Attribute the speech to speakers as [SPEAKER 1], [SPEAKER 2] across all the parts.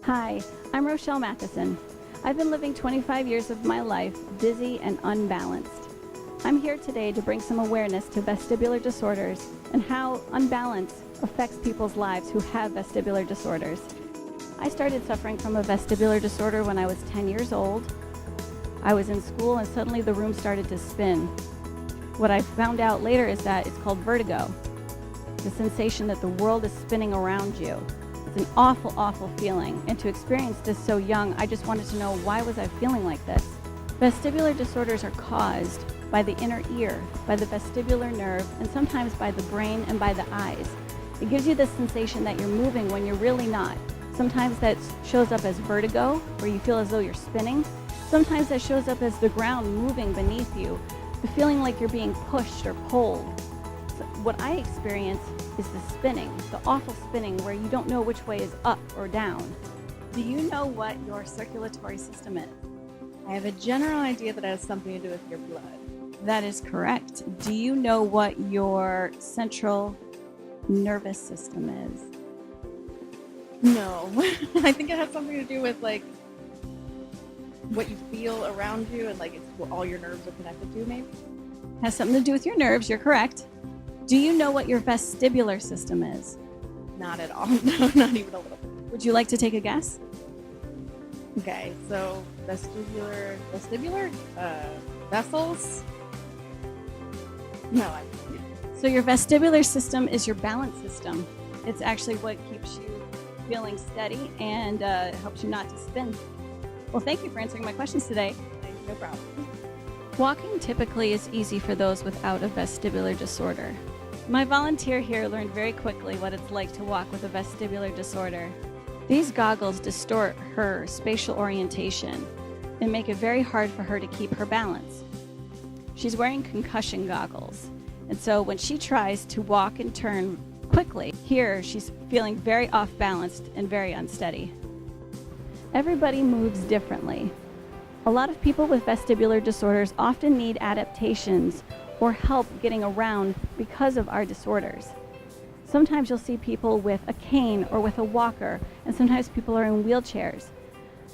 [SPEAKER 1] Hi, I'm Rochelle Matheson. I've been living 25 years of my life dizzy and unbalanced. I'm here today to bring some awareness to vestibular disorders and how unbalance affects people's lives who have vestibular disorders. I started suffering from a vestibular disorder when I was 10 years old. I was in school and suddenly the room started to spin. What I found out later is that it's called vertigo. The sensation that the world is spinning around you. It's an awful, awful feeling. And to experience this so young, I just wanted to know, why was I feeling like this? Vestibular disorders are caused by the inner ear, by the vestibular nerve, and sometimes by the brain and by the eyes. It gives you the sensation that you're moving when you're really not. Sometimes that shows up as vertigo, where you feel as though you're spinning. Sometimes that shows up as the ground moving beneath you, the feeling like you're being pushed or pulled. So what I experience is the spinning, the awful spinning where you don't know which way is up or down.
[SPEAKER 2] Do you know what your circulatory system is?
[SPEAKER 3] I have a general idea that it has something to do with your blood.
[SPEAKER 2] That is correct. Do you know what your central nervous system is?
[SPEAKER 3] No. I think it has something to do with like what you feel around you and like it's what all your nerves are connected to, maybe?
[SPEAKER 2] Has something to do with your nerves, you're correct. Do you know what your vestibular system is?
[SPEAKER 3] Not at all. No, not even a little bit.
[SPEAKER 2] Would you like to take a guess?
[SPEAKER 3] Okay, so vestibular, vessels? No,
[SPEAKER 2] So your vestibular system is your balance system. It's actually what keeps you feeling steady and helps you not to spin. Well, thank you for answering my questions today.
[SPEAKER 3] no problem.
[SPEAKER 1] Walking typically is easy for those without a vestibular disorder.
[SPEAKER 2] My volunteer here learned very quickly what it's like to walk with a vestibular disorder.
[SPEAKER 1] These goggles distort her spatial orientation and make it very hard for her to keep her balance.
[SPEAKER 2] She's wearing concussion goggles, and so when she tries to walk and turn quickly, here she's feeling very off-balanced and very unsteady.
[SPEAKER 1] Everybody moves differently. A lot of people with vestibular disorders often need adaptations or help getting around because of our disorders. Sometimes you'll see people with a cane or with a walker, and sometimes people are in wheelchairs.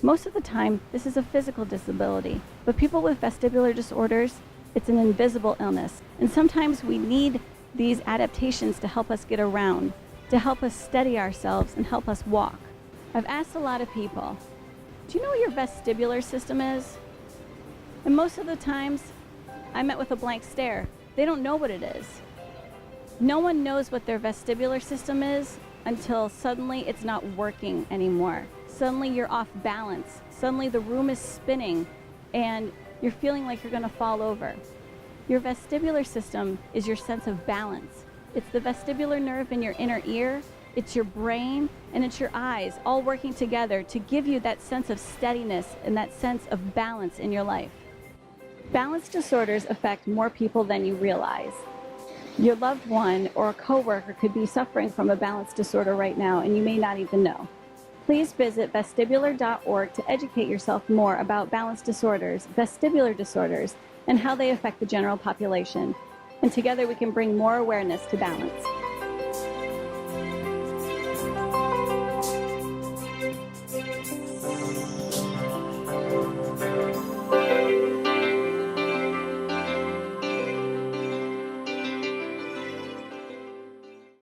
[SPEAKER 1] Most of the time, this is a physical disability, but people with vestibular disorders, it's an invisible illness. And sometimes we need these adaptations to help us get around, to help us steady ourselves and help us walk. I've asked a lot of people, do you know what your vestibular system is? And most of the times, I met with a blank stare. They don't know what it is. No one knows what their vestibular system is until suddenly it's not working anymore. Suddenly you're off balance. Suddenly the room is spinning and you're feeling like you're going to fall over. Your vestibular system is your sense of balance. It's the vestibular nerve in your inner ear, it's your brain, and it's your eyes all working together to give you that sense of steadiness and that sense of balance in your life. Balance disorders affect more people than you realize. Your loved one or a coworker could be suffering from a balance disorder right now and you may not even know. Please visit vestibular.org to educate yourself more about balance disorders, vestibular disorders, and how they affect the general population. And together we can bring more awareness to balance.